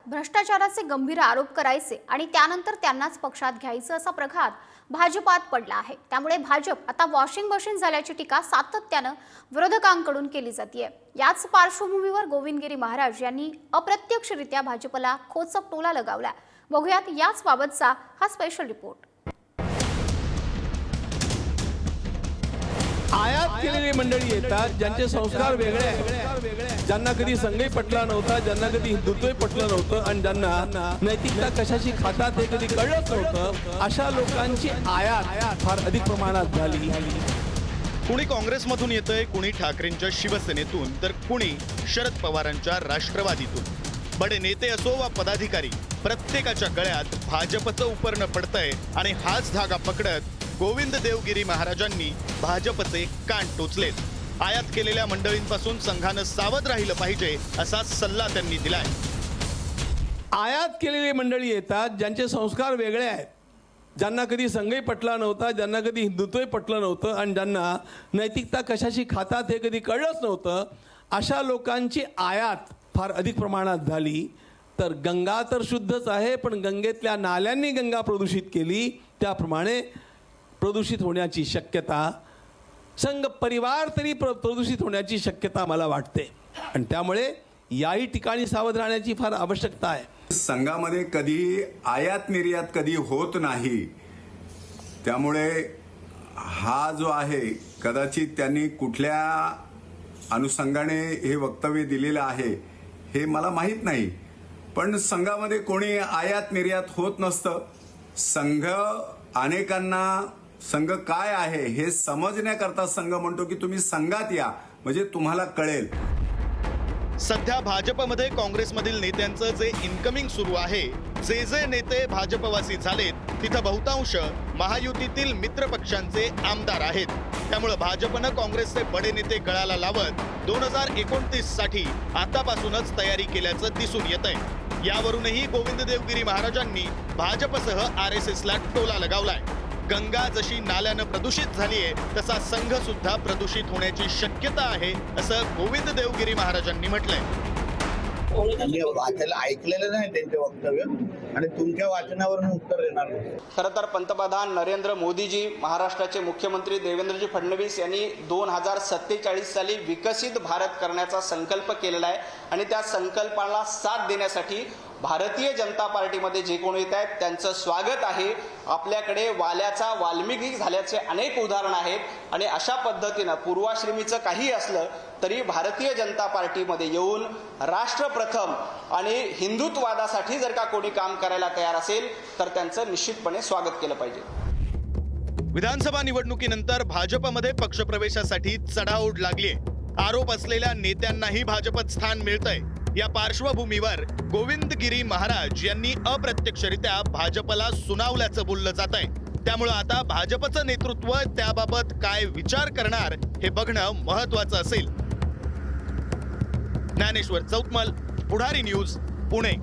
भ्रष्टाचाराचे गंभीर आरोप करायचे आणि त्यानंतर त्यांनाच पक्षात घ्यायचं असा प्रघात भाजपात पडला आहे। त्यामुळे भाजप आता वॉशिंग मशीन झाल्याची टीका सातत्यानं विरोधकांकडून केली जाते। याच पार्श्वभूमीवर गोविंदगिरी महाराज यांनी अप्रत्यक्षरित्या भाजपला खोचक टोला लगावला। बघूयात याच बाबतचा हा स्पेशल रिपोर्ट। आयात केलेली मंडळी येतात ज्यांचे संस्कार वेगळे आहेत, ज्यांना कधी संघही पटला नव्हता, ज्यांना कधी हिंदुत्वही पटलं नव्हतं आणि ज्यांना नैतिकता कशाची खातात हे कधी कळलंच नव्हतं, अशा लोकांची आयात फार अधिक प्रमाणात झाली। कुणी काँग्रेसमधून येतंय, कुणी ठाकरेंच्या शिवसेनेतून, तर कुणी शरद पवारांच्या राष्ट्रवादीतून। बडे नेते असो वा पदाधिकारी, प्रत्येकाच्या गळ्यात भाजपचं उपरणं पडतंय आणि हाच धागा पकडत गोविंद देवगिरी महाराजांनी भाजपचे कान टोचलेत। आयात केलेल्या मंडळींपासून संघानं सावध राहिलं पाहिजे असा सल्ला त्यांनी दिलाय। आयात केलेली मंडळी येतात ज्यांचे संस्कार वेगळे आहेत, ज्यांना कधी संघही पटला नव्हता, ज्यांना कधी हिंदुत्वही पटलं नव्हतं आणि ज्यांना नैतिकता कशाची खातात हे कधी कळलंच नव्हतं, अशा लोकांची आयात फार अधिक प्रमाणात झाली। तर गंगा तर शुद्धच आहे, पण गंगेतल्या नाल्यांनी गंगा प्रदूषित केली, त्याप्रमाणे प्रदूषित होण्याची शक्यता, संघ परिवार तरी प्रदूषित होण्याची शक्यता मला वाटते आणि त्यामुळे याही ठिकाणी सावध राहण्याची फार आवश्यकता आहे। संघामध्ये कधी आयात निर्यात कधी होत नाही, त्यामुळे हा जो आहे कदाचित त्यांनी कुठल्या अनुषंगाने हे वक्तव्य दिलेलं आहे हे मला माहीत नाही, पण संघामध्ये कोणी आयात निर्यात होत नसतं। संघ अनेकांना संघ काय आहे हे समजण्याकरता संघ म्हणतो की तुम्ही संघात या, म्हणजे तुम्हाला कळेल। सध्या भाजपमध्ये काँग्रेसमधील नेत्यांचं जे इनकमिंग सुरू आहे, जे नेते भाजपवासी झालेत तिथं बहुतांश महायुतीतील मित्र पक्षांचे आमदार आहेत। त्यामुळे भाजपनं काँग्रेसचे बडे नेते गळाला लावत 2029 साठी आतापासूनच तयारी केल्याचं दिसून येतंय। यावरूनही गोविंद देवगिरी महाराजांनी भाजपसह RSSला टोला लगावलाय। गंगा जशी नाल्यानं प्रदूषित झालीये तसा संघ सुद्धा प्रदूषित होण्याची शक्यता आहे असं गोविंद देवगिरी महाराजांनी म्हटलंय। वाचायला ऐकलेलं नाही त्यांचे वक्तव्य आणि तुमच्या वाचनावर उत्तर देणार। खरं तर पंतप्रधान नरेंद्र मोदीजी, महाराष्ट्राचे मुख्यमंत्री देवेंद्रजी फडणवीस यांनी 2047 साली विकसित भारत करण्याचा संकल्प केलेला आहे आणि त्या संकल्पाला साथ देण्यासाठी भारतीय जनता पार्टीमध्ये जे कोणी येत आहेत त्यांचं स्वागत आहे। आपल्याकडे वाल्याचा वाल्मिकी झाल्याचे अनेक उदाहरण आहेत आणि अशा पद्धतीनं पूर्वाश्रमीचं काही असलं तरी भारतीय जनता पार्टीमध्ये येऊन राष्ट्र प्रथम आणि हिंदुत्ववादासाठी जर का कोणी काम करायला तयार असेल तर त्यांचं निश्चितपणे स्वागत केलं पाहिजे। विधानसभा निवडणुकीनंतर भाजपमध्ये पक्षप्रवेशासाठी चढाओढ लागलीय। आरोप असलेल्या नेत्यांनाही भाजपत स्थान मिळतंय। या पार्श्वभूमीवर गोविंदगिरी महाराज यांनी अप्रत्यक्षरित्या भाजपला सुनावल्याचं बोललं जात आहे। त्यामुळे आता भाजपचं नेतृत्व त्याबाबत काय विचार करणार हे बघणं महत्त्वाचं असेल। ज्ञानेश्वर चौतमल, पुढारी न्यूज, पुणे।